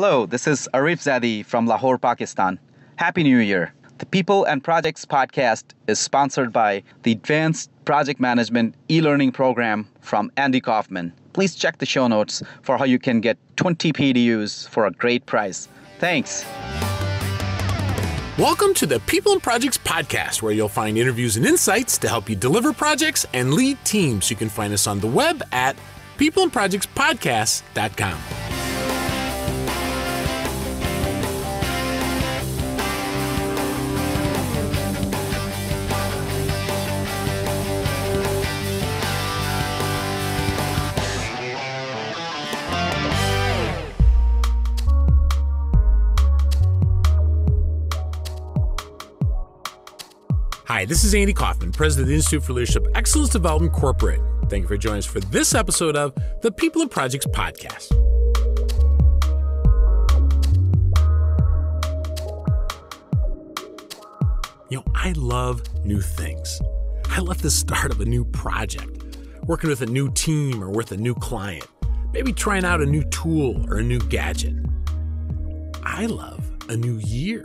Hello, this is Arif Zadi from Lahore, Pakistan. Happy New Year. The People and Projects podcast is sponsored by the Advanced Project Management e-learning program from Andy Kaufman. Please check the show notes for how you can get 20 PDUs for a great price. Thanks. Welcome to the People and Projects podcast, where you'll find interviews and insights to help you deliver projects and lead teams. You can find us on the web at peopleandprojectspodcast.com. Hi, this is Andy Kaufman, President of the Institute for Leadership Excellence Development Corporate. Thank you for joining us for this episode of the People and Projects podcast. I love new things. I love the start of a new project, working with a new team or with a new client, maybe trying out a new tool or a new gadget. I love a new year.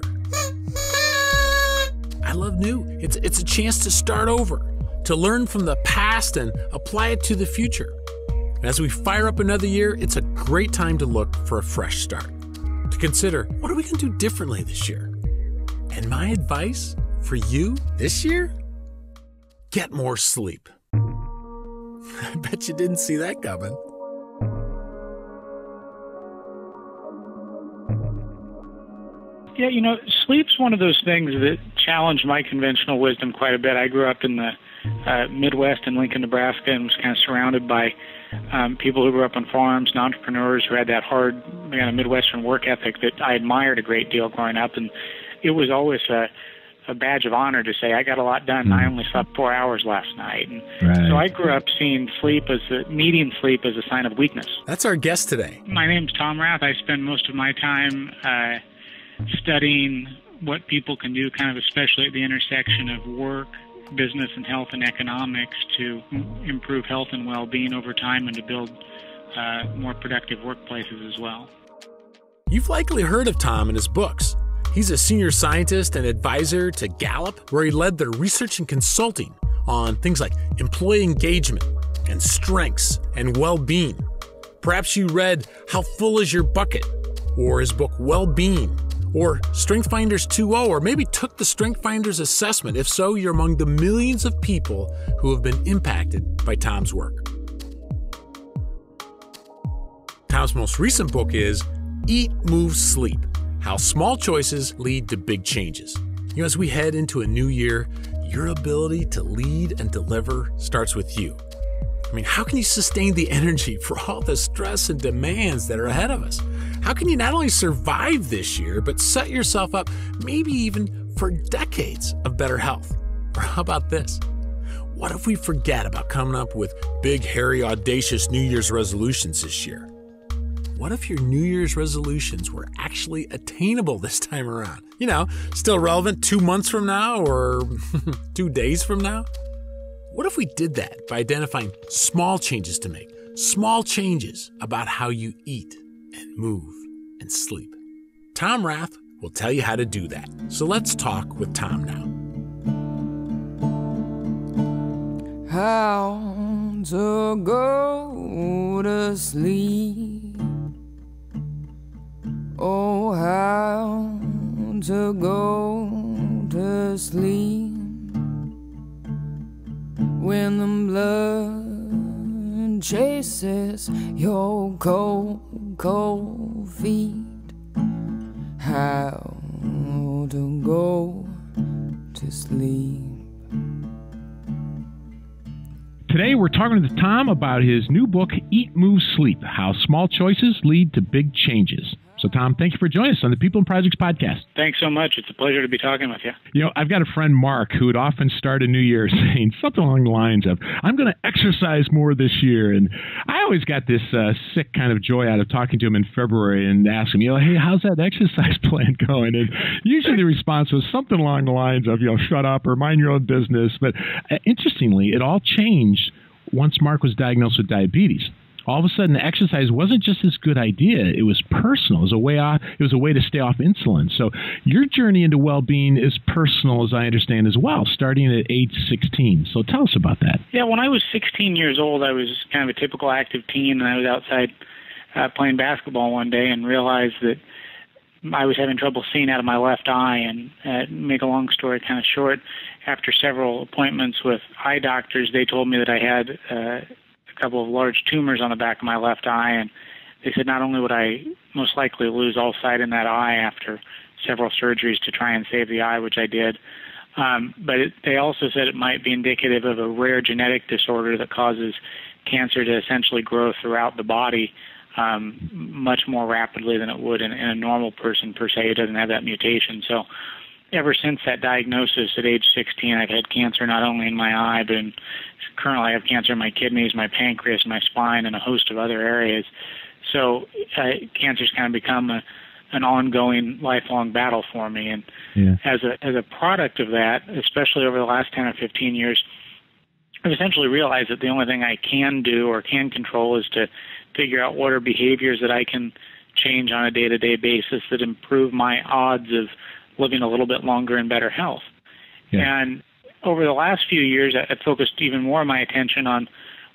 I love new. It's a chance to start over, to learn from the past and apply it to the future. And as we fire up another year, it's a great time to look for a fresh start, to consider, what are we going to do differently this year? And my advice for you this year? Get more sleep. I bet you didn't see that coming. Yeah, sleep's one of those things that challenged my conventional wisdom quite a bit. I grew up in the Midwest in Lincoln, Nebraska, and was kind of surrounded by people who grew up on farms and entrepreneurs who had that hard Midwestern work ethic that I admired a great deal growing up. And it was always a badge of honor to say, I got a lot done. I only slept 4 hours last night. And so I grew up seeing medium sleep as a sign of weakness. That's our guest today. My name's Tom Rath. I spend most of my time studying what people can do, kind of especially at the intersection of work, business, and health and economics to improve health and well-being over time and to build more productive workplaces as well. You've likely heard of Tom and his books. He's a senior scientist and advisor to Gallup, where he led their research and consulting on things like employee engagement and strengths and well-being. Perhaps you read How Full Is Your Bucket? Or his book Well-Being, or StrengthsFinders 2.0, or maybe took the StrengthsFinders assessment. If so, you're among the millions of people who have been impacted by Tom's work. Tom's most recent book is Eat, Move, Sleep: How Small Choices Lead to Big Changes. As we head into a new year, your ability to lead and deliver starts with you. How can you sustain the energy for all the stress and demands that are ahead of us? How can you not only survive this year, but set yourself up maybe even for decades of better health? Or how about this? What if we forget about coming up with big, hairy, audacious New Year's resolutions this year? What if your New Year's resolutions were actually attainable this time around? Still relevant 2 months from now or 2 days from now? What if we did that by identifying small changes to make, small changes about how you eat and move and sleep? Tom Rath will tell you how to do that. So let's talk with Tom now. How to go to sleep. Oh, how to go to sleep. When the blood chases your cold, cold feet. How to go to sleep. Today we're talking to Tom about his new book, Eat, Move, Sleep: How Small Choices Lead to Big Changes. So, Tom, thank you for joining us on the People and Projects podcast. Thanks so much. It's a pleasure to be talking with you. I've got a friend, Mark, who would often start a new year saying something along the lines of, I'm going to exercise more this year. And I always got this sick kind of joy out of talking to him in February and asking him, hey, how's that exercise plan going? And usually the response was something along the lines of, shut up or mind your own business. But interestingly, it all changed once Mark was diagnosed with diabetes. all of a sudden exercise wasn't just this good idea. It was personal. It was a way to stay off insulin. So your journey into well-being is personal, as I understand, as well, starting at age 16. So tell us about that. Yeah, when I was 16 years old, I was kind of a typical active teen, and I was outside playing basketball one day and realized that I was having trouble seeing out of my left eye. And make a long story kind of short, after several appointments with eye doctors, they told me that I had a couple of large tumors on the back of my left eye, and they said not only would I most likely lose all sight in that eye after several surgeries to try and save the eye, which I did, but they also said it might be indicative of a rare genetic disorder that causes cancer to essentially grow throughout the body much more rapidly than it would in a normal person per se who doesn't have that mutation. So ever since that diagnosis at age 16, I've had cancer not only in my eye, but currently I have cancer in my kidneys, my pancreas, my spine, and a host of other areas. So cancer's kind of become an ongoing, lifelong battle for me. And as a product of that, especially over the last 10 or 15 years, I've essentially realized that the only thing I can do or can control is to figure out what are behaviors that I can change on a day-to-day basis that improve my odds of living a little bit longer in better health. Yeah. And over the last few years, I've focused even more of my attention on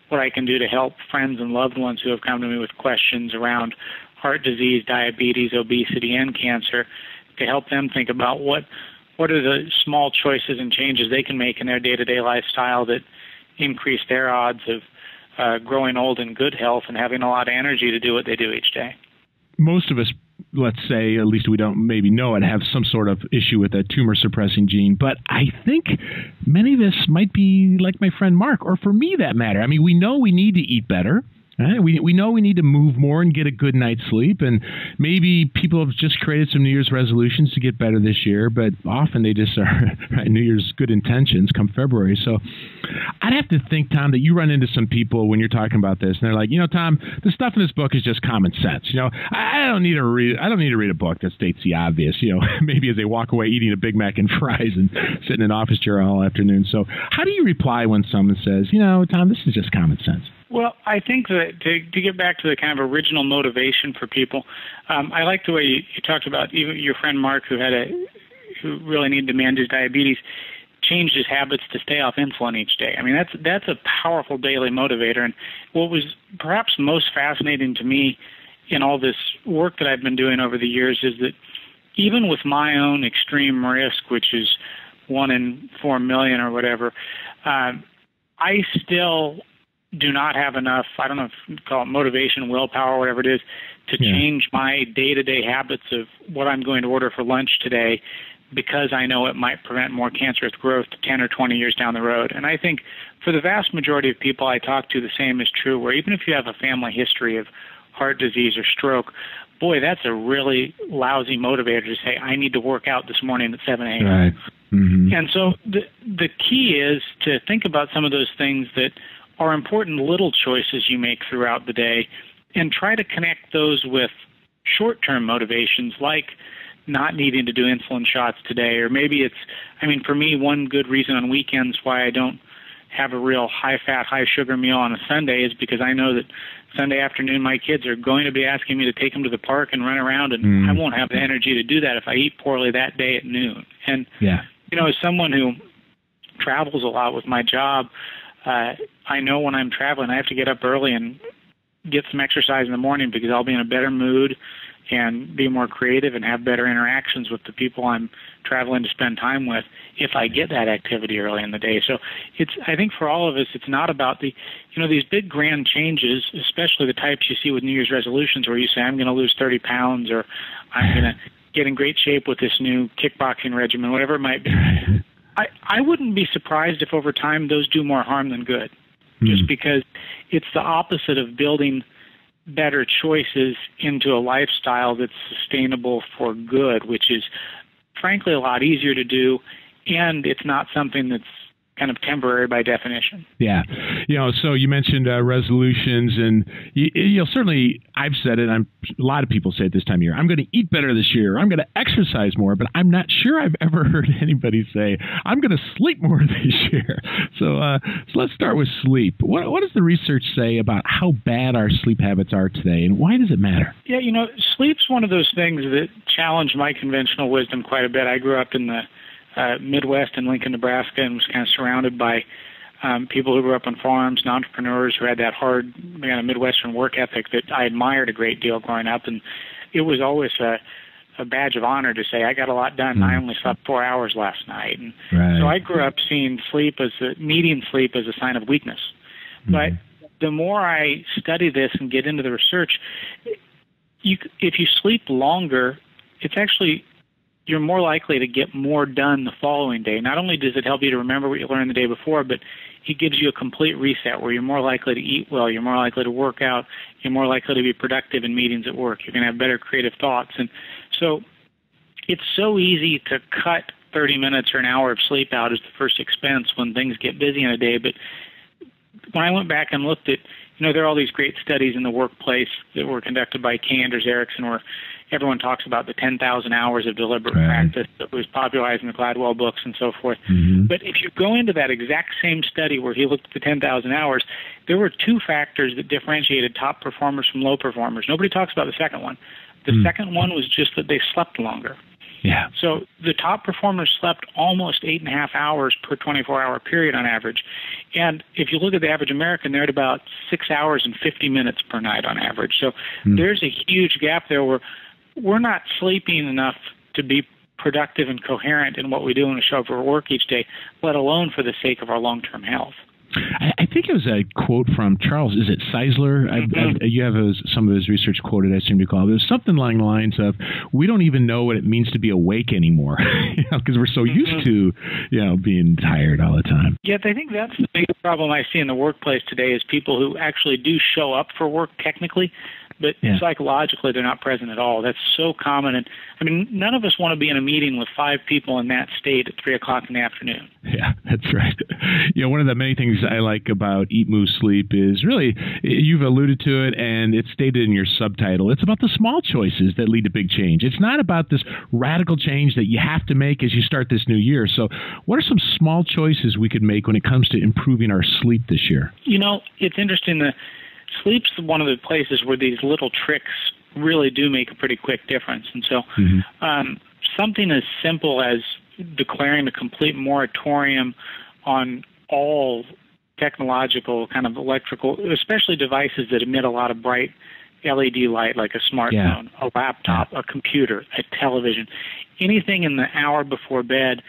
what I can do to help friends and loved ones who have come to me with questions around heart disease, diabetes, obesity, and cancer, to help them think about what are the small choices and changes they can make in their day-to-day lifestyle that increase their odds of growing old in good health and having a lot of energy to do what they do each day. Most of us, let's say, at least we don't maybe know it, have some sort of issue with a tumor-suppressing gene. But I think many of us might be like my friend Mark, or for me, that matter. I mean, we know we need to eat better. Right? We know we need to move more and get a good night's sleep, and maybe people have just created some New Year's resolutions to get better this year, but often they just are right, New Year's good intentions come February. So I'd have to think, Tom, that you run into some people when you're talking about this, and they're like, Tom, the stuff in this book is just common sense. I don't need to read a book that states the obvious. Maybe as they walk away eating a Big Mac and fries and sitting in an office chair all afternoon. So how do you reply when someone says, Tom, this is just common sense? Well, I think that to get back to the kind of original motivation for people, I like the way you talked about even your friend Mark, who really needed to manage his diabetes, changed his habits to stay off insulin each day. I mean, that's a powerful daily motivator. And what was perhaps most fascinating to me in all this work that I've been doing over the years is that even with my own extreme risk, which is 1 in 4 million or whatever, I still do not have enough, I don't know if you call it motivation, willpower, whatever it is, to change my day-to-day habits of what I'm going to order for lunch today, because I know it might prevent more cancerous growth 10 or 20 years down the road. And I think for the vast majority of people I talk to, the same is true, where even if you have a family history of heart disease or stroke, boy, that's a really lousy motivator to say, I need to work out this morning at 7 a.m. Right. Mm-hmm. And so the key is to think about some of those things that are important little choices you make throughout the day, and try to connect those with short-term motivations like not needing to do insulin shots today. Or maybe for me, one good reason on weekends why I don't have a real high-fat, high-sugar meal on a Sunday is because I know that Sunday afternoon my kids are going to be asking me to take them to the park and run around, and I won't have the energy to do that if I eat poorly that day at noon. And, as someone who travels a lot with my job, I know when I'm traveling, I have to get up early and get some exercise in the morning because I'll be in a better mood and be more creative and have better interactions with the people I'm traveling to spend time with if I get that activity early in the day. So I think for all of us, it's not about these big grand changes, especially the types you see with New Year's resolutions where you say, I'm going to lose 30 pounds or I'm going to get in great shape with this new kickboxing regimen, whatever it might be. I wouldn't be surprised if over time those do more harm than good, just because it's the opposite of building better choices into a lifestyle that's sustainable for good, which is frankly a lot easier to do, and it's not something that's kind of temporary by definition. Yeah. So you mentioned resolutions, and certainly I've said it. A lot of people say it this time of year. I'm going to eat better this year. I'm going to exercise more, but I'm not sure I've ever heard anybody say, I'm going to sleep more this year. So let's start with sleep. What does the research say about how bad our sleep habits are today, and why does it matter? Yeah, sleep's one of those things that challenged my conventional wisdom quite a bit. I grew up in the Midwest in Lincoln, Nebraska, and was kind of surrounded by people who grew up on farms and entrepreneurs who had that hard Midwestern work ethic that I admired a great deal growing up. And it was always a badge of honor to say, I got a lot done, and I only slept 4 hours last night. And so I grew up seeing median sleep as a sign of weakness. But the more I study this and get into the research, if you sleep longer, it's actually you're more likely to get more done the following day. Not only does it help you to remember what you learned the day before, but it gives you a complete reset where you're more likely to eat well, you're more likely to work out, you're more likely to be productive in meetings at work, you're going to have better creative thoughts. And so it's so easy to cut 30 minutes or an hour of sleep out as the first expense when things get busy in a day. But when I went back and looked at, there are all these great studies in the workplace that were conducted by K. Anders Ericsson where everyone talks about the 10,000 hours of deliberate practice that was popularized in the Gladwell books and so forth. But if you go into that exact same study where he looked at the 10,000 hours, there were two factors that differentiated top performers from low performers. Nobody talks about the second one. The second one was just that they slept longer. Yeah. So the top performers slept almost 8.5 hours per 24-hour period on average. And if you look at the average American, they're at about 6 hours and 50 minutes per night on average. So there's a huge gap there where we're not sleeping enough to be productive and coherent in what we do and show up for work each day, let alone for the sake of our long-term health. I think it was a quote from Charles, is it Seisler? You have some of his research quoted, I seem to recall. There's something along the lines of, we don't even know what it means to be awake anymore, because we're so used to, being tired all the time. Yeah, I think that's the biggest problem I see in the workplace today is people who actually do show up for work technically, but psychologically they're not present at all. That's so common. And none of us want to be in a meeting with 5 people in that state at 3 o'clock in the afternoon. Yeah, that's right. One of the many things I like about Eat, Move, Sleep is really, you've alluded to it, and it's stated in your subtitle. It's about the small choices that lead to big change. It's not about this radical change that you have to make as you start this new year. So what are some small choices we could make when it comes to improving our sleep this year? It's interesting that sleep's one of the places where these little tricks really do make a pretty quick difference. And so something as simple as declaring a complete moratorium on all technological kind of electrical, especially devices that emit a lot of bright LED light like a smartphone, a laptop, a computer, a television, anything in the hour before bed,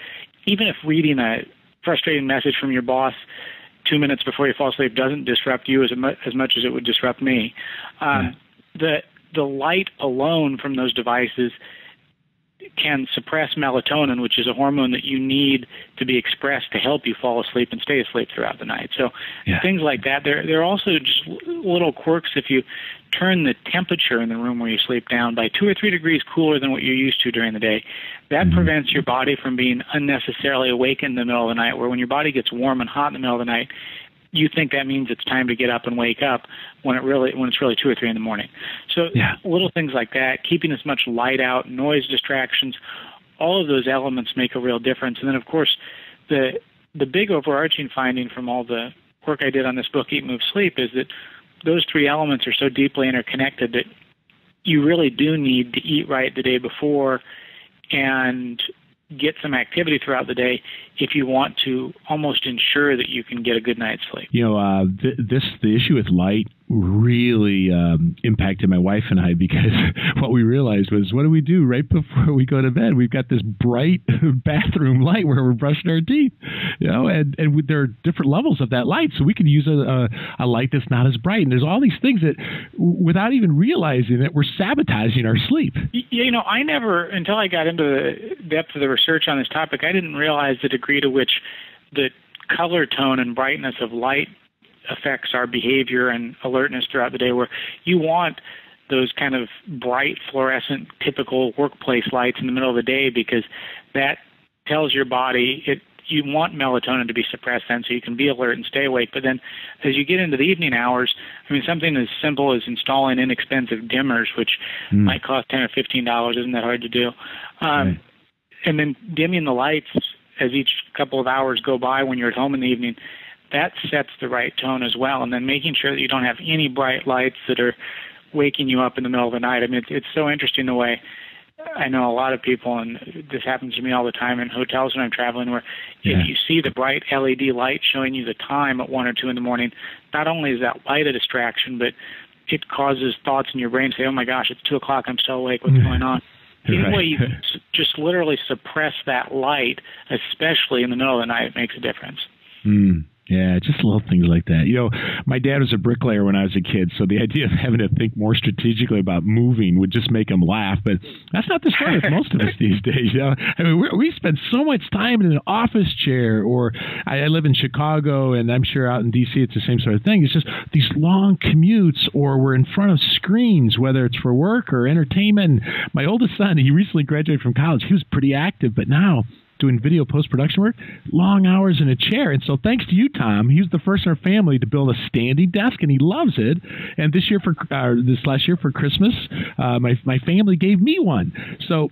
even if reading a frustrating message from your boss 2 minutes before you fall asleep doesn't disrupt you as much as it would disrupt me. The light alone from those devices can suppress melatonin, which is a hormone that you need to be expressed to help you fall asleep and stay asleep throughout the night. So things like that. There are also just little quirks. If you turn the temperature in the room where you sleep down by 2 or 3 degrees cooler than what you're used to during the day, that prevents your body from being unnecessarily awake in the middle of the night, where when your body gets warm and hot in the middle of the night, you think that means it's time to get up and wake up when it's really 2 or 3 in the morning. So little things like that, keeping as much light out, noise distractions, all of those elements make a real difference. And then, of course, the big overarching finding from all the work I did on this book, Eat, Move, Sleep, is that those 3 elements are so deeply interconnected that you really do need to eat right the day before and get some activity throughout the day if you want to almost ensure that you can get a good night's sleep. The issue with light really impacted my wife and I, because what we realized was, what do we do right before we go to bed? We've got this bright bathroom light where we're brushing our teeth, and there are different levels of that light, so we can use a light that's not as bright. And there's all these things that, without even realizing it, we're sabotaging our sleep. I never, until I got into the depth of the research on this topic, I didn't realize the degree to which the color tone and brightness of light affects our behavior and alertness throughout the day, where you want those kind of bright, fluorescent, typical workplace lights in the middle of the day, because that tells your body you want melatonin to be suppressed then so you can be alert and stay awake. But then as you get into the evening hours, I mean, something as simple as installing inexpensive dimmers, which might cost $10 or $15, isn't that hard to do? Right. And then dimming the lights as each couple of hours go by when you're at home in the evening, that sets the right tone as well. And then making sure that you don't have any bright lights that are waking you up in the middle of the night. I mean, it's so interesting the way I know a lot of people, and this happens to me all the time in hotels when I'm traveling, where if you see the bright LED light showing you the time at 1 or 2 in the morning, not only is that light a distraction, but it causes thoughts in your brain say, oh my gosh, it's 2 o'clock, I'm still awake, what's going on? Any way you just literally suppress that light, especially in the middle of the night, it makes a difference. Yeah, just little things like that. You know, my dad was a bricklayer when I was a kid, so the idea of having to think more strategically about moving would just make him laugh. But that's not the story with most of us these days. You know, I mean, we spend so much time in an office chair, or I live in Chicago, and I'm sure out in D.C. it's the same sort of thing. It's just these long commutes, or we're in front of screens, whether it's for work or entertainment. My oldest son, he recently graduated from college. He was pretty active, but now doing video post-production work, long hours in a chair. And so thanks to you, Tom, he was the first in our family to build a standing desk, and he loves it. And this last year for Christmas, my family gave me one. So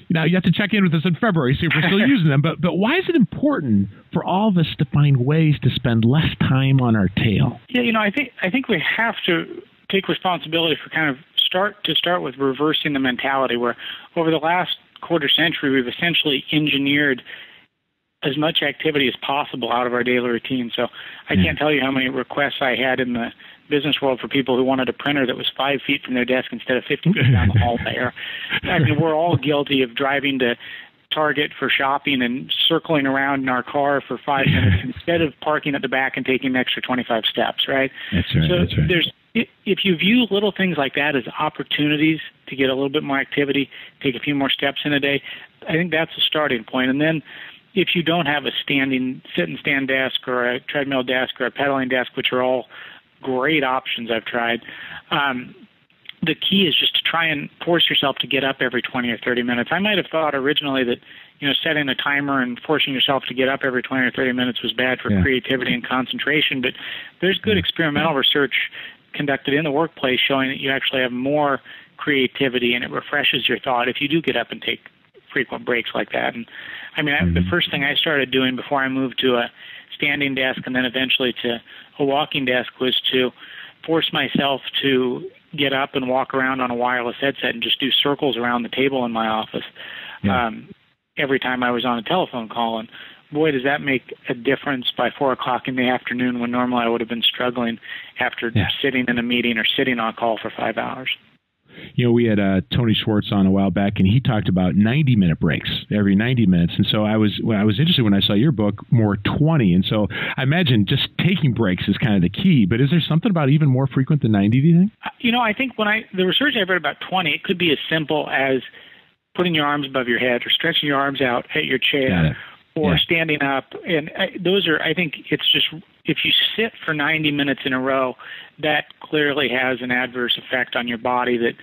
now you have to check in with us in February, see if we're still using them. But why is it important for all of us to find ways to spend less time on our tail? Yeah, I think we have to take responsibility for kind of start with reversing the mentality where over the last quarter century, we've essentially engineered as much activity as possible out of our daily routine. So I can't tell you how many requests I had in the business world for people who wanted a printer that was 5 feet from their desk instead of 50 feet down the hallway. I mean, we're all guilty of driving to Target for shopping and circling around in our car for 5 minutes instead of parking at the back and taking an extra 25 steps, right? That's right. So if you view little things like that as opportunities to get a little bit more activity, take a few more steps in a day, I think that's a starting point. And then if you don't have a sit and stand desk or a treadmill desk or a pedaling desk, which are all great options I've tried, the key is just to try and force yourself to get up every 20 or 30 minutes. I might have thought originally that setting a timer and forcing yourself to get up every 20 or 30 minutes was bad for creativity and concentration, but there's good experimental research conducted in the workplace showing that you actually have more creativity and it refreshes your thought if you do get up and take frequent breaks like that. And I mean, the first thing I started doing before I moved to a standing desk and then eventually to a walking desk was to force myself to get up and walk around on a wireless headset and just do circles around the table in my office every time I was on a telephone call. And boy, does that make a difference by 4 o'clock in the afternoon when normally I would have been struggling after sitting in a meeting or sitting on a call for 5 hours. We had Tony Schwartz on a while back, and he talked about 90-minute breaks every 90 minutes. And so I was interested when I saw your book, more 20. And so I imagine just taking breaks is kind of the key. But is there something about even more frequent than 90, do you think? I think the research I've read about 20, it could be as simple as putting your arms above your head or stretching your arms out at your chair or standing up. And those are, I think it's just, if you sit for 90 minutes in a row, that clearly has an adverse effect on your body that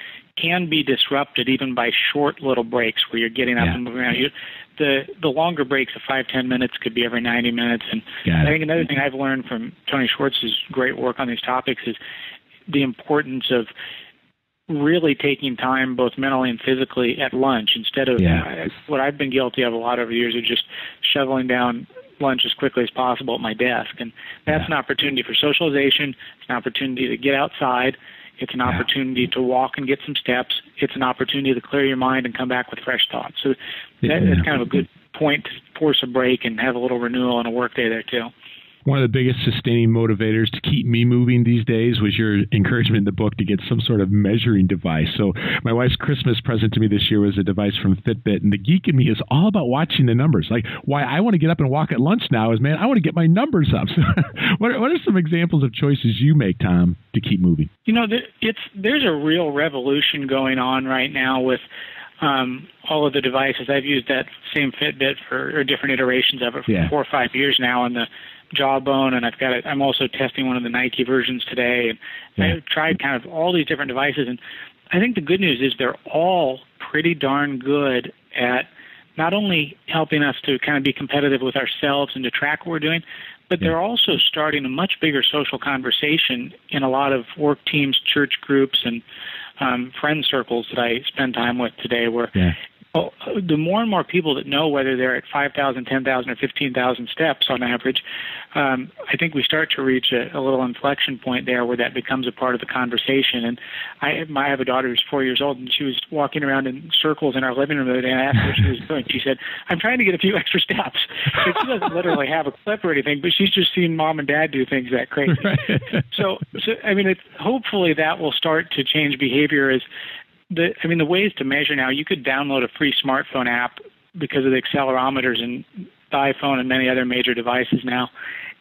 can be disrupted even by short little breaks where you're getting up and moving around. The longer breaks of 5-10 minutes could be every 90 minutes. And I think another thing I've learned from Tony Schwartz's great work on these topics is the importance of really taking time both mentally and physically at lunch instead of what I've been guilty of a lot over the years of just shoveling down lunch as quickly as possible at my desk. And that's an opportunity for socialization. It's an opportunity to get outside. It's an opportunity to walk and get some steps. It's an opportunity to clear your mind and come back with fresh thoughts. So that's kind of a good point to force a break and have a little renewal on a work day there too. One of the biggest sustaining motivators to keep me moving these days was your encouragement in the book to get some sort of measuring device. So my wife's Christmas present to me this year was a device from Fitbit, and the geek in me is all about watching the numbers. Like, why I want to get up and walk at lunch now is, man, I want to get my numbers up. So what are some examples of choices you make, Tom, to keep moving? There's a real revolution going on right now with all of the devices. I've used that same Fitbit or different iterations of it for 4 or 5 years now, and the Jawbone, and I'm also testing one of the Nike versions today. And I've tried kind of all these different devices, and I think the good news is they're all pretty darn good at not only helping us to kind of be competitive with ourselves and to track what we're doing, but they're also starting a much bigger social conversation in a lot of work teams, church groups, and friend circles that I spend time with today, where the more and more people that know whether they're at 5,000, 10,000, or 15,000 steps on average, I think we start to reach a little inflection point there where that becomes a part of the conversation. And I have a daughter who's 4 years old, and she was walking around in circles in our living room the other day, and I asked her what she was doing. She said, "I'm trying to get a few extra steps." So she doesn't literally have a clip or anything, but she's just seen mom and dad do things that crazy. So I mean, hopefully that will start to change behavior. The ways to measure now, you could download a free smartphone app because of the accelerometers in the iPhone and many other major devices now,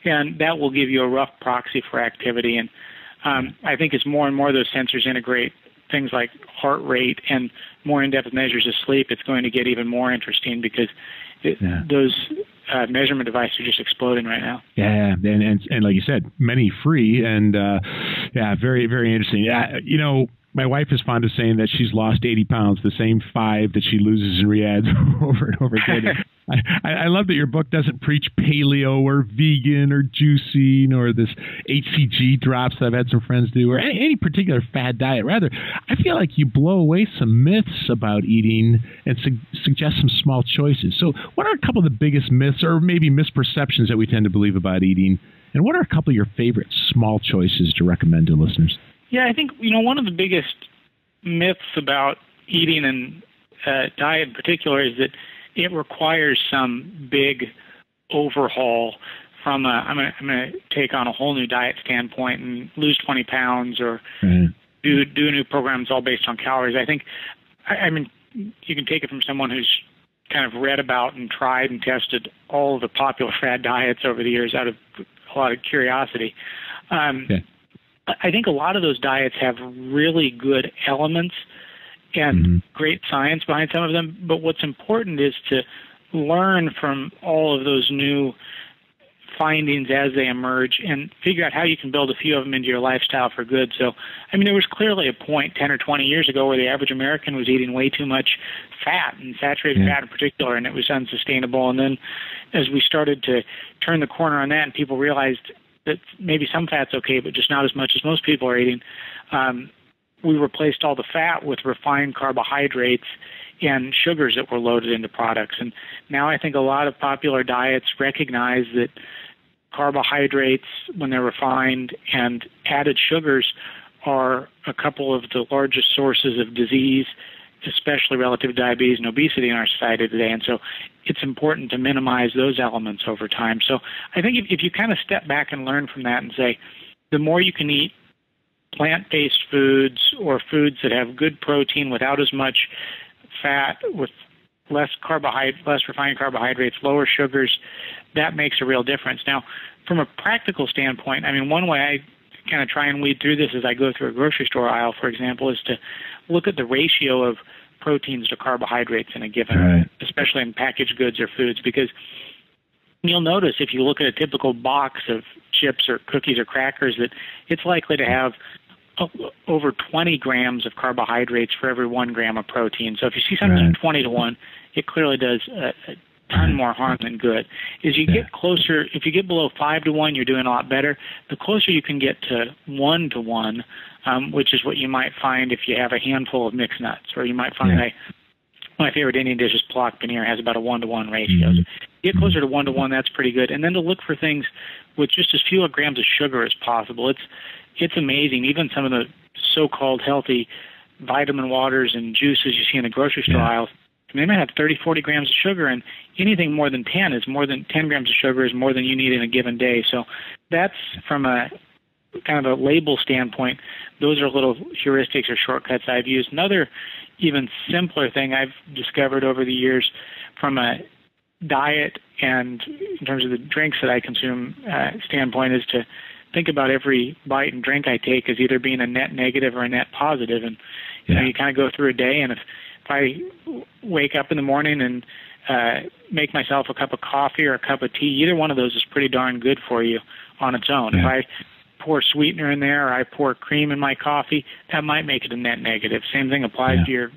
and that will give you a rough proxy for activity. And I think as more and more of those sensors integrate things like heart rate and more in-depth measures of sleep, it's going to get even more interesting because those measurement devices are just exploding right now. Yeah, and like you said, many free, and very, very interesting. My wife is fond of saying that she's lost 80 pounds, the same 5 that she loses in Riyadh over and over again. I love that your book doesn't preach paleo or vegan or juicing or this HCG drops that I've had some friends do, or any particular fad diet. Rather, I feel like you blow away some myths about eating and suggest some small choices. So what are a couple of the biggest myths or maybe misperceptions that we tend to believe about eating? And what are a couple of your favorite small choices to recommend to listeners? Yeah, I think, one of the biggest myths about eating and diet in particular is that it requires some big overhaul from I'm going to take on a whole new diet standpoint and lose 20 pounds or do a new program that's all based on calories. I think, you can take it from someone who's kind of read about and tried and tested all of the popular fad diets over the years out of a lot of curiosity. I think a lot of those diets have really good elements and great science behind some of them, but what's important is to learn from all of those new findings as they emerge and figure out how you can build a few of them into your lifestyle for good. So, there was clearly a point 10 or 20 years ago where the average American was eating way too much fat, and saturated fat in particular, and it was unsustainable. And then as we started to turn the corner on that and people realized that maybe some fat's okay, but just not as much as most people are eating, we replaced all the fat with refined carbohydrates and sugars that were loaded into products. And now I think a lot of popular diets recognize that carbohydrates, when they're refined, and added sugars are a couple of the largest sources of disease, especially relative to diabetes and obesity in our society today. And so it's important to minimize those elements over time. So I think if you kind of step back and learn from that and say, the more you can eat plant-based foods or foods that have good protein without as much fat, with less refined carbohydrates, lower sugars, that makes a real difference. Now, from a practical standpoint, one way I kind of try and weed through this as I go through a grocery store aisle, for example, is to look at the ratio of proteins to carbohydrates in a given, especially in packaged goods or foods, because you'll notice if you look at a typical box of chips or cookies or crackers that it's likely to have over 20 grams of carbohydrates for every 1 gram of protein. So if you see something 20 to 1, it clearly does a ton more harm than good. As you get closer, if you get below 5 to 1, you're doing a lot better. The closer you can get to 1 to 1, which is what you might find if you have a handful of mixed nuts, or you might find my favorite Indian dish is palak paneer, has about a 1-to-1 ratio. So get closer to 1-to-1, that's pretty good. And then to look for things with just as few grams of sugar as possible. It's amazing. Even some of the so-called healthy vitamin waters and juices you see in the grocery store aisles, they might have 30, 40 grams of sugar, and anything more than 10 grams of sugar is more than you need in a given day. So that's from a kind of a label standpoint, those are little heuristics or shortcuts I've used. Another even simpler thing I've discovered over the years from a diet and in terms of the drinks that I consume standpoint is to think about every bite and drink I take as either being a net negative or a net positive. And you kind of go through a day, and if I wake up in the morning and make myself a cup of coffee or a cup of tea, either one of those is pretty darn good for you on its own. If I pour sweetener in there or I pour cream in my coffee, that might make it a net negative. Same thing applies to your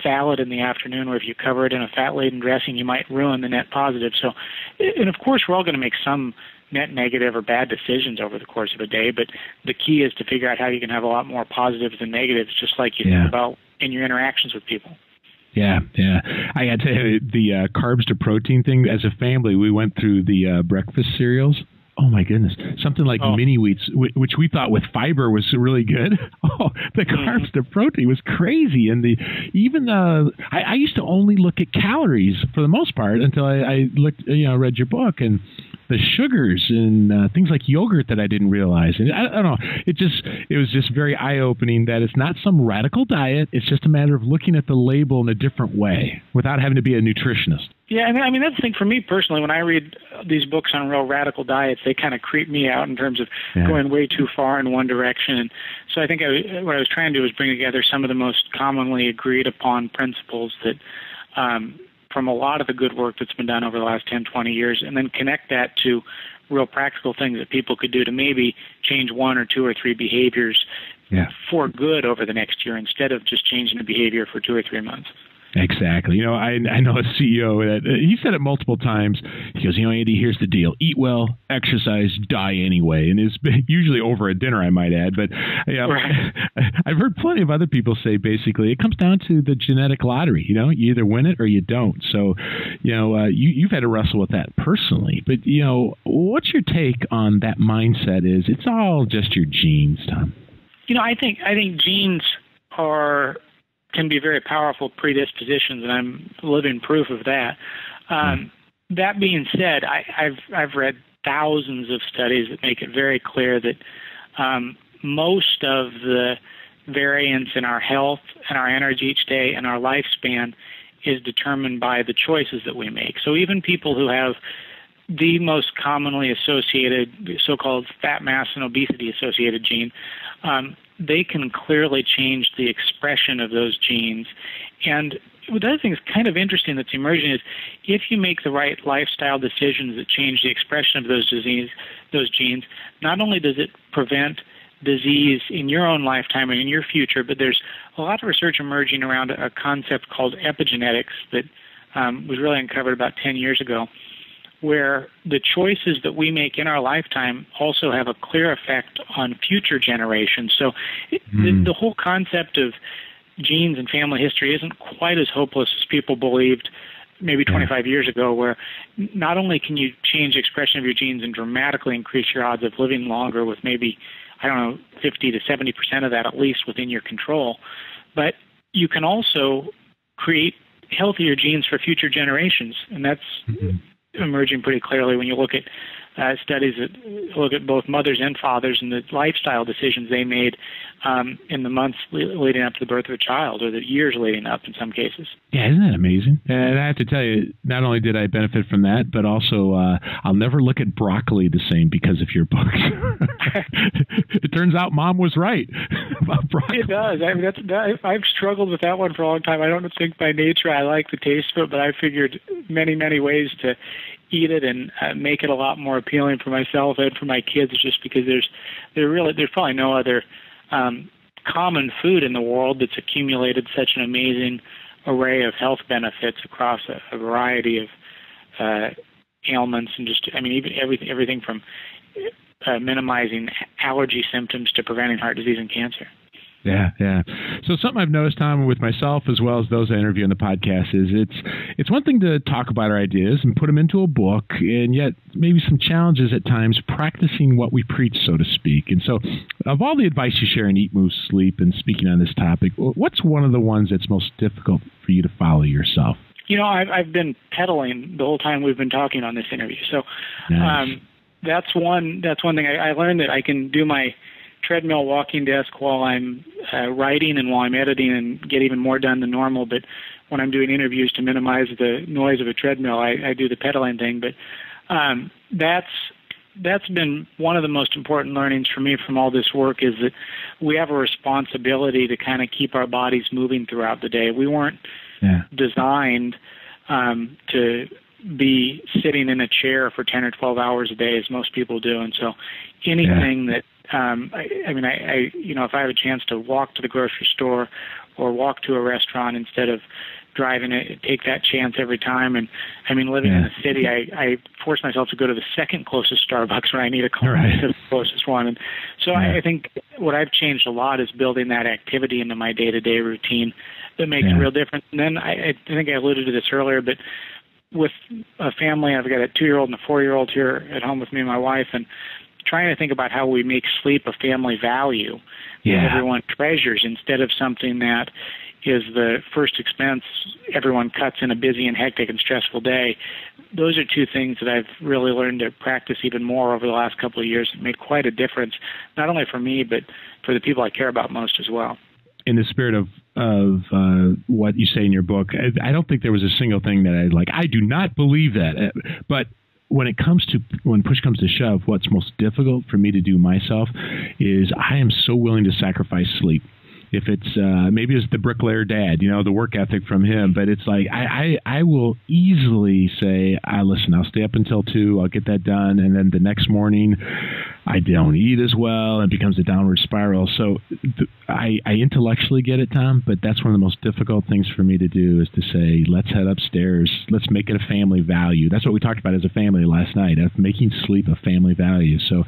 salad in the afternoon, or if you cover it in a fat-laden dressing, you might ruin the net positive. So, and of course, we're all going to make some net negative or bad decisions over the course of a day, but the key is to figure out how you can have a lot more positives than negatives, just like you think about in your interactions with people. Yeah. I got to tell you, the carbs to protein thing, as a family, we went through the breakfast cereals. Oh, my goodness. Something like mini wheats, which we thought with fiber was really good. Oh, the carbs to protein was crazy. And I used to only look at calories for the most part until I looked, read your book, and the sugars and things like yogurt that I didn't realize. And I don't know. It was just very eye-opening that it's not some radical diet. It's just a matter of looking at the label in a different way without having to be a nutritionist. Yeah, I mean, that's the thing for me personally. When I read these books on real radical diets, they kind of creep me out in terms of going way too far in one direction. And so I think what I was trying to do was bring together some of the most commonly agreed upon principles that from a lot of the good work that's been done over the last 10, 20 years, and then connect that to real practical things that people could do to maybe change one or two or three behaviors for good over the next year instead of just changing the behavior for 2 or 3 months. Exactly. I know a CEO that he said it multiple times. He goes, Andy, here's the deal: eat well, exercise, die anyway. And it's usually over a dinner, I might add. But I've heard plenty of other people say basically it comes down to the genetic lottery. You either win it or you don't. So, you've had to wrestle with that personally. But what's your take on that mindset? Is it's all just your genes, Tom? I think genes can be very powerful predispositions, and I'm living proof of that. That being said, I've read thousands of studies that make it very clear that most of the variance in our health and our energy each day and our lifespan is determined by the choices that we make. So even people who have the most commonly associated so-called fat mass and obesity associated gene, they can clearly change the expression of those genes. And the other thing that's kind of interesting that's emerging is if you make the right lifestyle decisions that change the expression of those genes, not only does it prevent disease in your own lifetime and in your future, but there's a lot of research emerging around a concept called epigenetics that was really uncovered about 10 years ago, where the choices that we make in our lifetime also have a clear effect on future generations. So the whole concept of genes and family history isn't quite as hopeless as people believed maybe 25 years ago, where not only can you change the expression of your genes and dramatically increase your odds of living longer with maybe, 50 to 70% of that at least within your control, but you can also create healthier genes for future generations. And that's emerging pretty clearly when you look at studies that look at both mothers and fathers and the lifestyle decisions they made in the months leading up to the birth of a child, or the years leading up in some cases. Yeah, isn't that amazing? And I have to tell you, not only did I benefit from that, but also I'll never look at broccoli the same because of your books. It turns out Mom was right about broccoli. It does. I've struggled with that one for a long time. I don't think by nature I like the taste of it, but I figured many, many ways to eat it and make it a lot more appealing for myself and for my kids, just because there's probably no other common food in the world that's accumulated such an amazing array of health benefits across a variety of ailments, and even everything from minimizing allergy symptoms to preventing heart disease and cancer. Yeah. So something I've noticed, Tom, with myself as well as those I interview on the podcast, is it's one thing to talk about our ideas and put them into a book, and yet maybe some challenges at times practicing what we preach, so to speak. And so of all the advice you share in Eat, Move, Sleep and speaking on this topic, what's one of the ones that's most difficult for you to follow yourself? I've been pedaling the whole time we've been talking on this interview. So nice. That's one thing. I learned that I can do my treadmill walking desk while I'm writing and while I'm editing and get even more done than normal. But when I'm doing interviews, to minimize the noise of a treadmill, I do the pedaling thing. But that's been one of the most important learnings for me from all this work, is that we have a responsibility to kind of keep our bodies moving throughout the day. We weren't designed to be sitting in a chair for 10 or 12 hours a day as most people do. And so anything that if I have a chance to walk to the grocery store or walk to a restaurant instead of driving it, take that chance every time. And I mean, living in the city, I force myself to go to the second closest Starbucks when I need a coffee to the closest one. And so I think what I've changed a lot is building that activity into my day-to-day routine that makes a real difference. And then I think I alluded to this earlier, but with a family, I've got a 2-year-old and a 4-year-old here at home with me and my wife, and trying to think about how we make sleep a family value that everyone treasures instead of something that is the first expense everyone cuts in a busy and hectic and stressful day. Those are two things that I've really learned to practice even more over the last couple of years. It made quite a difference, not only for me, but for the people I care about most as well. In the spirit of what you say in your book, I don't think there was a single thing that I do not believe that. But when push comes to shove, what's most difficult for me to do myself is I am so willing to sacrifice sleep. If it's maybe it's the bricklayer dad, the work ethic from him, but it's like I will easily say, listen, I'll stay up until 2, I'll get that done, and then the next morning I don't eat as well, and it becomes a downward spiral. So I intellectually get it, Tom, but that's one of the most difficult things for me to do is to say, let's head upstairs, let's make it a family value. That's what we talked about as a family last night, of making sleep a family value. So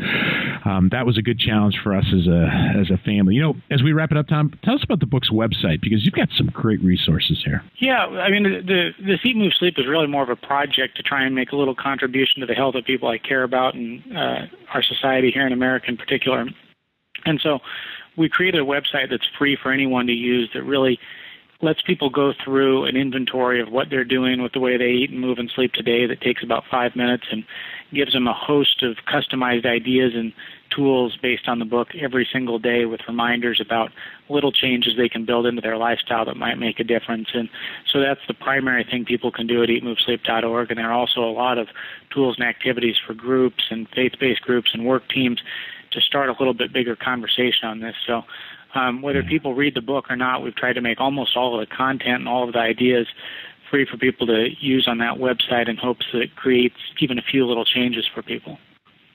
that was a good challenge for us as a family. As we wrap it up, Tom, tell us about the book's website, because you've got some great resources here. Yeah, I mean, the Eat, Move, Sleep is really more of a project to try and make a little contribution to the health of people I care about and our society here in America in particular. And so we created a website that's free for anyone to use that really lets people go through an inventory of what they're doing with the way they eat and move and sleep today that takes about 5 minutes and gives them a host of customized ideas and tools based on the book every single day with reminders about little changes they can build into their lifestyle that might make a difference. And so that's the primary thing people can do at eatmovesleep.org. And there are also a lot of tools and activities for groups and faith-based groups and work teams to start a little bit bigger conversation on this. So whether people read the book or not, we've tried to make almost all of the content and all of the ideas free for people to use on that website in hopes that it creates even a few little changes for people.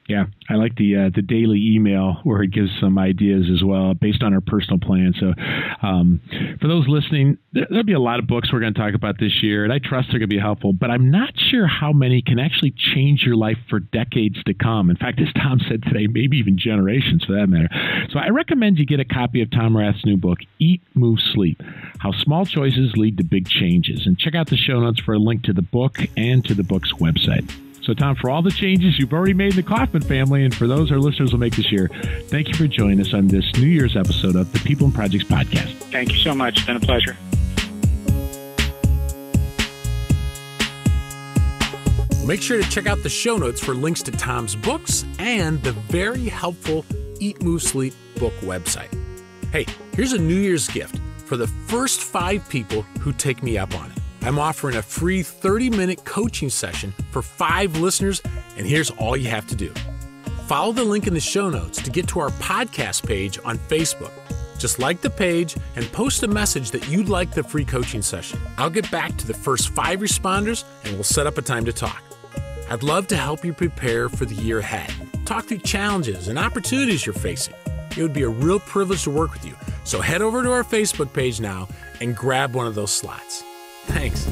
Yeah, I like the daily email where it gives some ideas as well based on our personal plan. So for those listening, there'll be a lot of books we're going to talk about this year, and I trust they're going to be helpful, but I'm not sure how many can actually change your life for decades to come. In fact, as Tom said today, maybe even generations for that matter. So I recommend you get a copy of Tom Rath's new book, Eat, Move, Sleep, How Small Choices Lead to Big Changes. And check out the show notes for a link to the book and to the book's website. So, Tom, for all the changes you've already made in the Kaufman family, and for those our listeners will make this year, thank you for joining us on this New Year's episode of the People and Projects Podcast. Thank you so much. It's been a pleasure. Make sure to check out the show notes for links to Tom's books and the very helpful Eat, Move, Sleep book website. Hey, here's a New Year's gift for the first 5 people who take me up on it. I'm offering a free 30-minute coaching session for 5 listeners, and here's all you have to do. Follow the link in the show notes to get to our podcast page on Facebook. Just like the page and post a message that you'd like the free coaching session. I'll get back to the first 5 responders, and we'll set up a time to talk. I'd love to help you prepare for the year ahead. Talk through challenges and opportunities you're facing. It would be a real privilege to work with you. So head over to our Facebook page now and grab one of those slots. Thanks.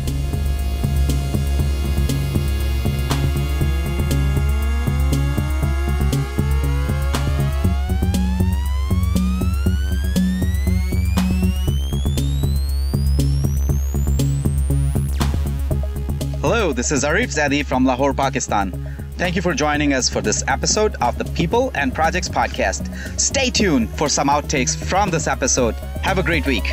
Hello, this is Arif Zadi from Lahore, Pakistan. Thank you for joining us for this episode of the People and Projects Podcast. Stay tuned for some outtakes from this episode. Have a great week.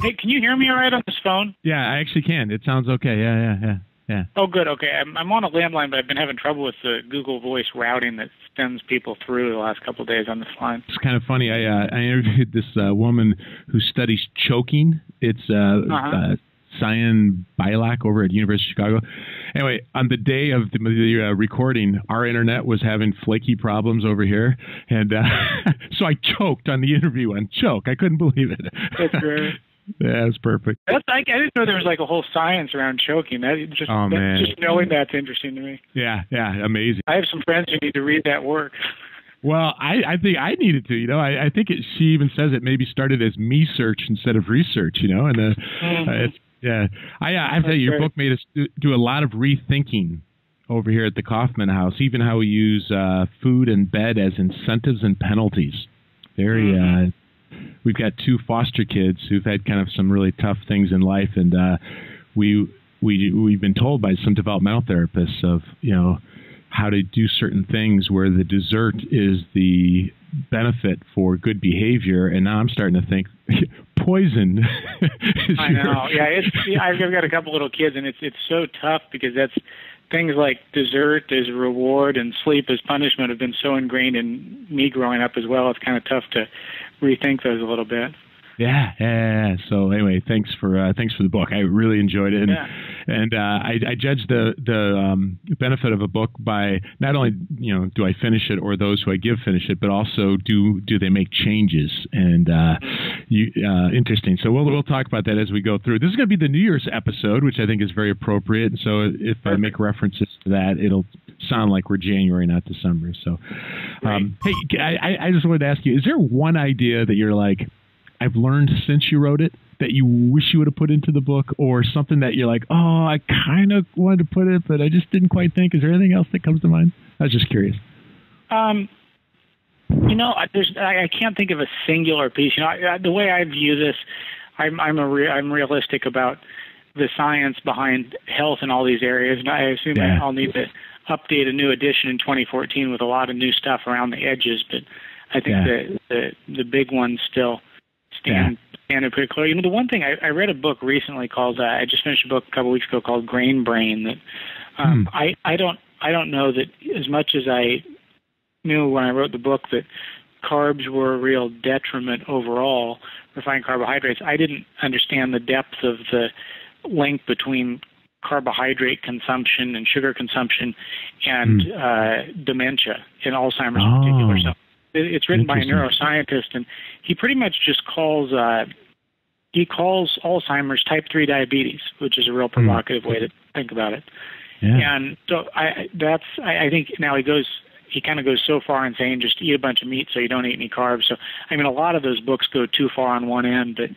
Hey, can you hear me all right on this phone? Yeah, I actually can. It sounds okay. Yeah. Oh, good. Okay. I'm on a landline, but I've been having trouble with the Google Voice routing that sends people through the last couple of days on this line. It's kind of funny. I interviewed this woman who studies choking. It's Cyan Bilak over at the University of Chicago. Anyway, on the day of the recording, our internet was having flaky problems over here, and so I choked on the interview on choke. I couldn't believe it. That's great. Yeah, that's perfect. I didn't know there was like a whole science around choking. Just knowing that's interesting to me. Yeah, amazing. I have some friends who need to read that work. Well, I think I needed to. I think she even says it maybe started as me search instead of research. And I tell you, your book made us do a lot of rethinking over here at the Kaufman House, even how we use food and bed as incentives and penalties. We've got 2 foster kids who've had kind of some really tough things in life, and we've been told by some developmental therapists of how to do certain things where the dessert is the benefit for good behavior, and now I'm starting to think poison. I know. Yeah, I've got a couple little kids, and it's so tough because that's things like dessert as reward and sleep as punishment have been so ingrained in me growing up as well. It's kind of tough to rethink those a little bit. Yeah. So anyway, thanks for the book. I really enjoyed it, and I judge the benefit of a book by not only do I finish it or those who I give finish it, but also do they make changes, and interesting. So we'll talk about that as we go through. This is going to be the New Year's episode, which I think is very appropriate. And so if I make references to that, it'll sound like we're January, not December. So hey, I just wanted to ask you: is there one idea that you're like, I've learned since you wrote it that you wish you would have put into the book, or something that you're like, oh, I kind of wanted to put it, but I just didn't quite think? Is there anything else that comes to mind? I was just curious. I can't think of a singular piece. The way I view this, I'm realistic about the science behind health in all these areas, and I assume I'll need to update a new edition in 2014 with a lot of new stuff around the edges. But I think the big ones still stand pretty clear. The one thing I read a book recently called I just finished a book a couple weeks ago called Grain Brain that I don't know that as much as I knew when I wrote the book that carbs were a real detriment overall, refined carbohydrates. I didn't understand the depth of the link between carbohydrate consumption and sugar consumption and dementia and Alzheimer's in particular. So it's written by a neuroscientist, and he pretty much just calls Alzheimer's type 3 diabetes, which is a real provocative way to think about it. Yeah. And so I think now he kind of goes so far in saying just eat a bunch of meat so you don't eat any carbs. So a lot of those books go too far on one end, but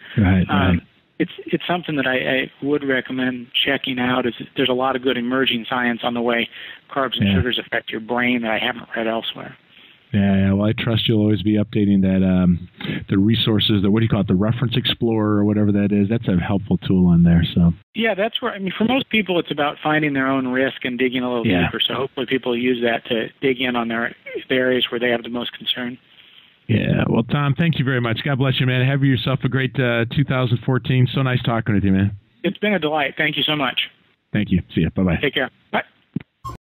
it's something that I would recommend checking out. There's a lot of good emerging science on the way carbs and sugars affect your brain that I haven't read elsewhere. Yeah, well, I trust you'll always be updating that, the resources, what do you call it, the Reference Explorer or whatever that is. That's a helpful tool on there. So yeah, that's where, for most people, it's about finding their own risk and digging a little deeper. So hopefully people use that to dig in on the areas where they have the most concern. Yeah, well, Tom, thank you very much. God bless you, man. Have yourself a great 2014. So nice talking with you, man. It's been a delight. Thank you so much. Thank you. See you. Bye-bye. Take care. Bye.